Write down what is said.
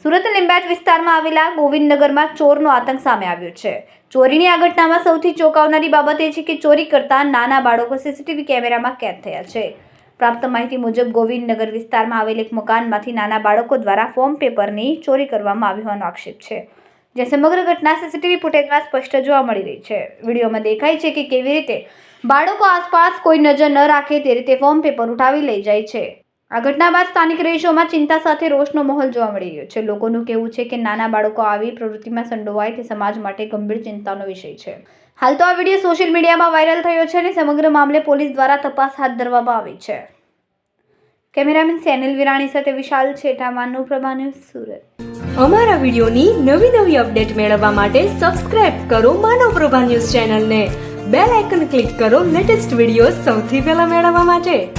સુરત લીંબાયત વિસ્તારમાં આવેલા ગોવિંદનગરમાં ચોરનો આતંક સામે આવ્યો છે। ચોરીની આ ઘટનામાં સૌથી ચોંકાવનારી બાબત એ છે કે ચોરી કરતા નાના બાળકો સીસીટીવી કેમેરામાં કેદ થયા છે। પ્રાપ્ત માહિતી મુજબ ગોવિંદનગર વિસ્તારમાં આવેલ એક મકાનમાંથી નાના બાળકો દ્વારા ફોર્મ પેપરની ચોરી કરવામાં આવી હોવાનો આક્ષેપ છે, જે સમગ્ર ઘટના સીસીટીવી ફૂટેજમાં સ્પષ્ટ જોવા મળી રહી છે। વિડીયોમાં દેખાય છે કે કેવી રીતે બાળકો આસપાસ કોઈ નજર ન રાખે તે રીતે ફોર્મ પેપર ઉઠાવી લઈ જાય છે। આ ઘટના બાદ સ્થાનિક રહીશોમાં ચિંતા સાથે રોષનો માહોલ જોવા મળી રહ્યો છે। લોકોનું કહેવું છે કે નાના બાળકો આવી પ્રવૃત્તિમાં સંડોવાય તે સમાજ માટે ગંભીર ચિંતાનો વિષય છે। હાલ તો આ વિડીયો સોશિયલ મીડિયામાં વાયરલ થયો છે અને સમગ્ર મામલે પોલીસ દ્વારા તપાસ હાથ ધરવામાં આવી છે। કેમેરામેન સેનિલ વિરાણી સાથે વિશાલ છેઠા, માનવ પ્રભા ન્યૂઝ, સુરત। અમારા વિડીયોની નવી અપડેટ મેળવવા માટે સબસ્ક્રાઇબ કરો માનવ પ્રભા ન્યૂઝ ચેનલને, બેલ આઇકન ક્લિક કરો લેટેસ્ટ વિડીયો સૌથી પહેલા મેળવવા માટે।